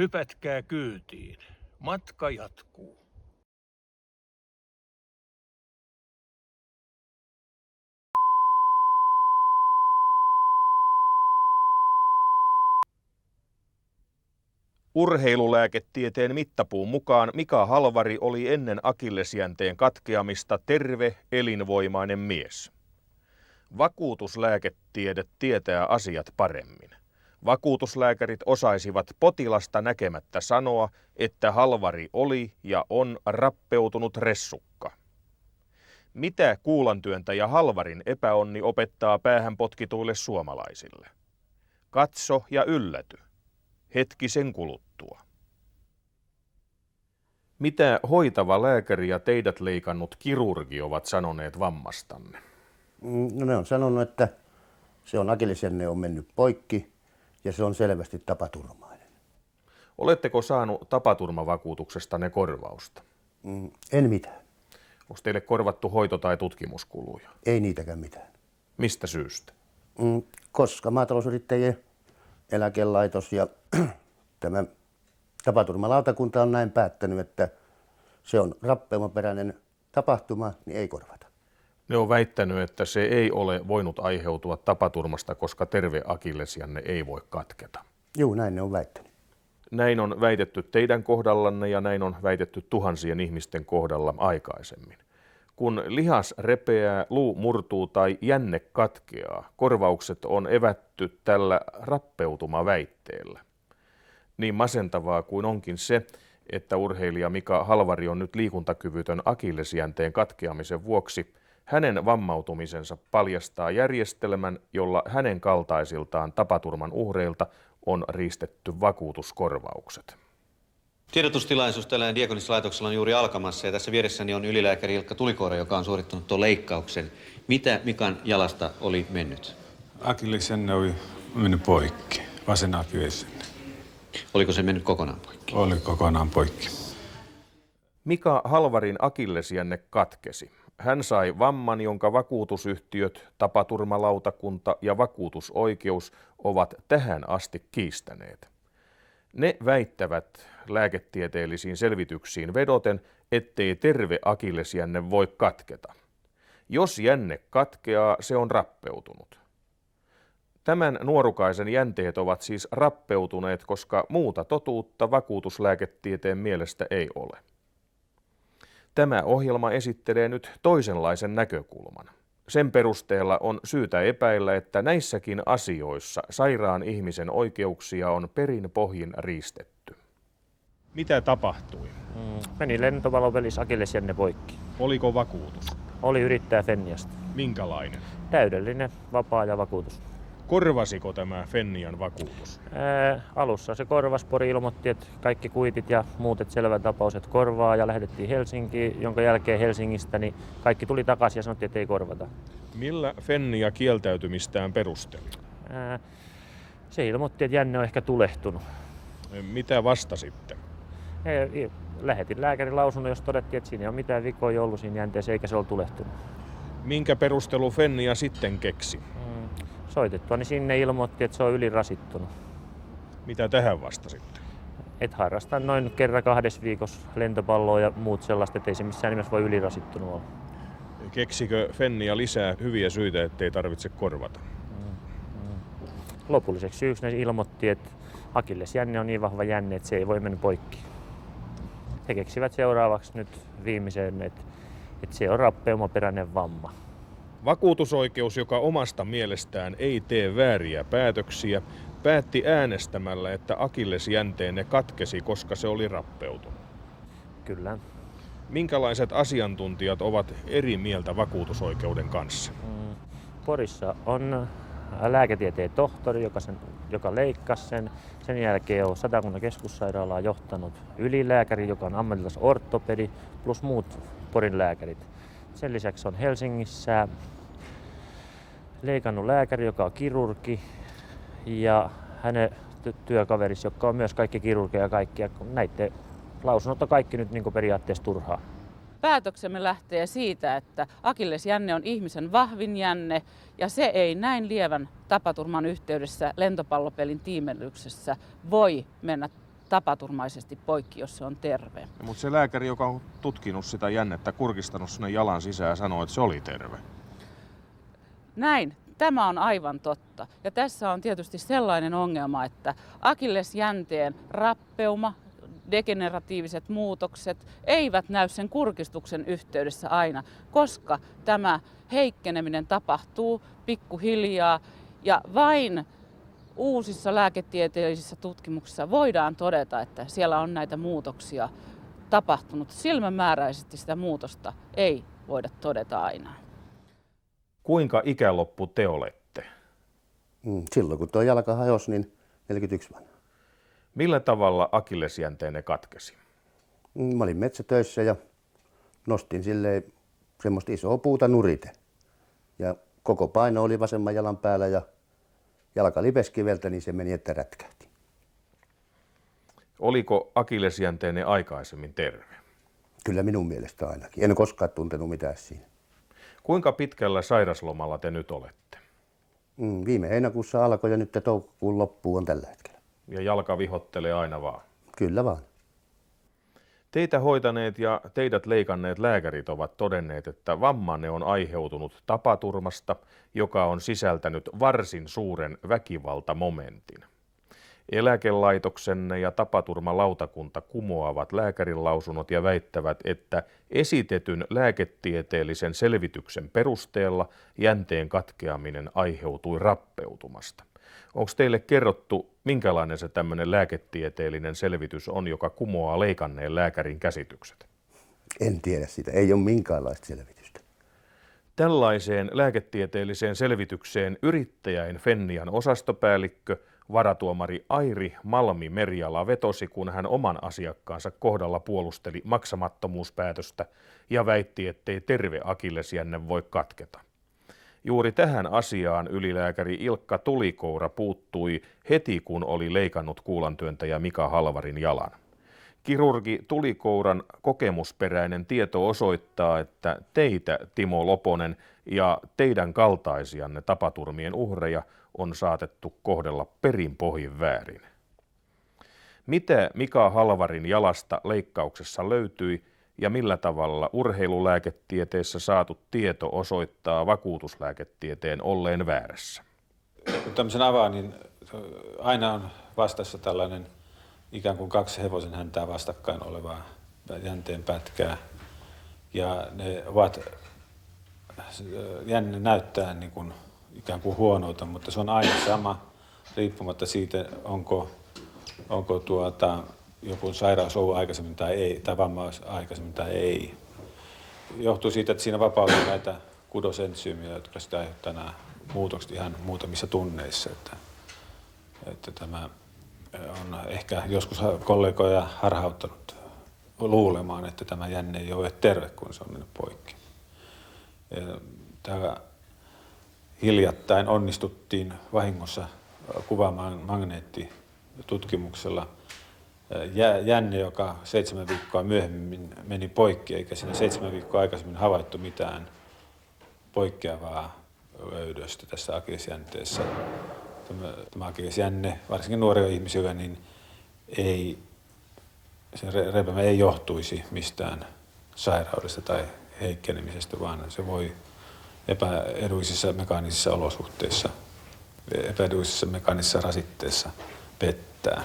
Hypätkää kyytiin. Matka jatkuu. Urheilulääketieteen mittapuun mukaan Mika Halvari oli ennen akillesjänteen katkeamista terve, elinvoimainen mies. Vakuutuslääketiede tietää asiat paremmin. Vakuutuslääkärit osaisivat potilasta näkemättä sanoa, että Halvari oli ja on rappeutunut ressukka. Mitä kuulantyöntäjä Halvarin epäonni opettaa päähän potkituille suomalaisille? Katso ja ylläty. Hetki sen kuluttua. Mitä hoitava lääkäri ja teidät leikannut kirurgi ovat sanoneet vammastanne? No ne on sanonut, että se on akillesjänne on mennyt poikki ja se on selvästi tapaturmainen. Oletteko saanut tapaturmavakuutuksestanne korvausta? En mitään. Onko teille korvattu hoito- tai tutkimuskuluja? Ei niitäkään mitään. Mistä syystä? Koska maatalousyrittäjien eläkelaitos ja tämä tapaturmalautakunta on näin päättänyt, että se on rappeumaperäinen tapahtuma, niin ei korvata. Ne on väittänyt, että se ei ole voinut aiheutua tapaturmasta, koska terve akillesjänne ei voi katketa. Joo, näin ne on väittänyt. Näin on väitetty teidän kohdallanne ja näin on väitetty tuhansien ihmisten kohdalla aikaisemmin. Kun lihas repeää, luu murtuu tai jänne katkeaa, korvaukset on evätty tällä rappeutumaväitteellä. Niin masentavaa kuin onkin se, että urheilija Mika Halvari on nyt liikuntakyvytön akillesjänteen katkeamisen vuoksi, hänen vammautumisensa paljastaa järjestelmän, jolla hänen kaltaisiltaan tapaturman uhreilta on riistetty vakuutuskorvaukset. Tiedotustilaisuus tällä Diakonissalaitoksella on juuri alkamassa ja tässä vieressäni on ylilääkäri Ilkka Tulikoira, joka on suorittanut tuon leikkauksen. Mitä Mikan jalasta oli mennyt? Akillesjänne oli mennyt poikki, vasen akillesjänne. Oliko se mennyt kokonaan poikki? Oli kokonaan poikki. Mika Halvarin akillesjänne katkesi. Hän sai vamman, jonka vakuutusyhtiöt, tapaturmalautakunta ja vakuutusoikeus ovat tähän asti kiistäneet. Ne väittävät lääketieteellisiin selvityksiin vedoten, ettei terve akillesjänne voi katketa. Jos jänne katkeaa, se on rappeutunut. Tämän nuorukaisen jänteet ovat siis rappeutuneet, koska muuta totuutta vakuutuslääketieteen mielestä ei ole. Tämä ohjelma esittelee nyt toisenlaisen näkökulman. Sen perusteella on syytä epäillä, että näissäkin asioissa sairaan ihmisen oikeuksia on perin pohjin riistetty. Mitä tapahtui? Meni lentopallopelissä akillesjänne poikki. Oliko vakuutus? Oli yrittäjä Fenniasta. Minkälainen? Täydellinen, vapaa ja vakuutus. Korvasiko tämä Fennian vakuutus? Alussa se korvasi, Pori ilmoitti, että kaikki kuitit ja muut, että selvä tapaus, että korvaa ja lähdettiin Helsinkiin, jonka jälkeen Helsingistä niin kaikki tuli takaisin ja sanottiin, että ei korvata. Millä Fennia kieltäytymistään perusteli? Se ilmoitti, että jänne on ehkä tulehtunut. Mitä vastasitte? Lähetin lääkärin lausunnon, jos todettiin, että siinä ei ole mitään vikoja ollut siinä jänteessä eikä se ole tulehtunut. Minkä perustelu Fennia sitten keksi? Soitettua, niin sinne ilmoitti, että se on ylirasittunut. Mitä tähän vastasitte? Et harrasta noin kerran 2 viikossa lentopalloa ja muut sellaista, että ei se missään nimessä voi ylirasittunut olla. Keksikö Fennia lisää hyviä syitä, ettei tarvitse korvata? Lopulliseksi syyksi ne ilmoitti, että akillesjänne on niin vahva jänne, että se ei voi mennä poikki. He keksivät seuraavaksi nyt viimeisen, että se on rappeumaperäinen vamma. Vakuutusoikeus, joka omasta mielestään ei tee vääriä päätöksiä, päätti äänestämällä, että akillesjänteenne katkesi, koska se oli rappeutunut. Kyllä. Minkälaiset asiantuntijat ovat eri mieltä vakuutusoikeuden kanssa? Porissa on lääketieteen tohtori, joka leikkasi sen. Sen jälkeen on Satakunnan keskussairaalaa johtanut ylilääkäri, joka on ammattilaisortopedi, plus muut Porin lääkärit. Sen lisäksi on Helsingissä leikannut lääkäri, joka on kirurgi, ja hänen työkaverissa, jotka on myös kaikki kirurgeja ja kaikkia. Näiden lausunnot on kaikki nyt niin kuin periaatteessa turhaa. Päätöksemme lähtee siitä, että akillesjänne on ihmisen vahvin jänne ja se ei näin lievän tapaturman yhteydessä lentopallopelin tiimellyksessä voi mennä tapaturmaisesti poikki, jos se on terve. Mutta se lääkäri, joka on tutkinut sitä jännettä, kurkistanut sinne jalan sisään, sanoi, että se oli terve. Näin. Tämä on aivan totta. Ja tässä on tietysti sellainen ongelma, että akillesjänteen rappeuma, degeneratiiviset muutokset eivät näy sen kurkistuksen yhteydessä aina, koska tämä heikkeneminen tapahtuu pikkuhiljaa ja vain uusissa lääketieteellisissä tutkimuksissa voidaan todeta, että siellä on näitä muutoksia tapahtunut. Silmämääräisesti sitä muutosta ei voida todeta aina. Kuinka ikäloppu te olette? Silloin kun tuo jalka hajosi, niin 41 vanha. Millä tavalla akillesjänteenne katkesi? Mä olin metsätöissä ja nostin silleen semmoista isoa puuta nurite. Ja koko paino oli vasemman jalan päällä ja jalka lipeskiveltä, niin se meni, että rätkähti. Oliko akillesjänteenne aikaisemmin terve? Kyllä minun mielestä ainakin. En koskaan tuntenut mitään siinä. Kuinka pitkällä sairaslomalla te nyt olette? Viime heinäkuussa alkoi ja nyt toukokuun loppuun on tällä hetkellä. Ja jalka vihottelee aina vaan. Kyllä vaan. Teitä hoitaneet ja teidät leikanneet lääkärit ovat todenneet, että vammanne on aiheutunut tapaturmasta, joka on sisältänyt varsin suuren väkivaltamomentin. Eläkelaitoksenne ja tapaturmalautakunta kumoavat lääkärin lausunnot ja väittävät, että esitetyn lääketieteellisen selvityksen perusteella jänteen katkeaminen aiheutui rappeutumasta. Onko teille kerrottu, minkälainen se tämmöinen lääketieteellinen selvitys on, joka kumoaa leikanneen lääkärin käsitykset? En tiedä sitä. Ei ole minkäänlaista selvitystä. Tällaiseen lääketieteelliseen selvitykseen Yrittäjäin Fennian osastopäällikkö varatuomari Airi Malmi-Merjala vetosi, kun hän oman asiakkaansa kohdalla puolusteli maksamattomuuspäätöstä ja väitti, ettei terve akillesjänne voi katketa. Juuri tähän asiaan ylilääkäri Ilkka Tulikoura puuttui heti, kun oli leikannut kuulantyöntäjä Mika Halvarin jalan. Kirurgi Tulikouran kokemusperäinen tieto osoittaa, että teitä, Timo Loponen, ja teidän kaltaisianne tapaturmien uhreja on saatettu kohdella perin pohjin väärin. Mitä Mika Halvarin jalasta leikkauksessa löytyi ja millä tavalla urheilulääketieteessä saatu tieto osoittaa vakuutuslääketieteen olleen väärässä? Kun tämmöisen avaa, niin aina on vastassa tällainen ikään kuin kaksi hevosen häntää vastakkain olevaa jänteen pätkää. Ja ne ovat, jänne näyttää niin kuin ikään kuin huonolta, mutta se on aina sama, riippumatta siitä, onko joku sairaus ollut aikaisemmin tai ei, tai vamma olisi aikaisemmin tai ei. Johtuu siitä, että siinä vapautuu näitä kudosentsyymiä, jotka sitä aiheuttaa nämä muutokset ihan muutamissa tunneissa. Että tämä on ehkä joskus kollegoja harhauttanut luulemaan, että tämä jänne ei ole terve, kun se on mennyt poikki. Tämä hiljattain onnistuttiin vahingossa kuvaamaan magneettitutkimuksella jänne, joka 7 viikkoa myöhemmin meni poikki, eikä siinä 7 viikkoa aikaisemmin havaittu mitään poikkeavaa löydöstä tässä akillesjänteessä. Tämä akillesjänne, varsinkin nuoria ihmisiä, niin se repemä ei johtuisi mistään sairaudesta tai heikkenemisestä, vaan se voi epäedullisissa mekaanisissa olosuhteissa, epäedullisissa mekaanisissa rasitteissa pettää.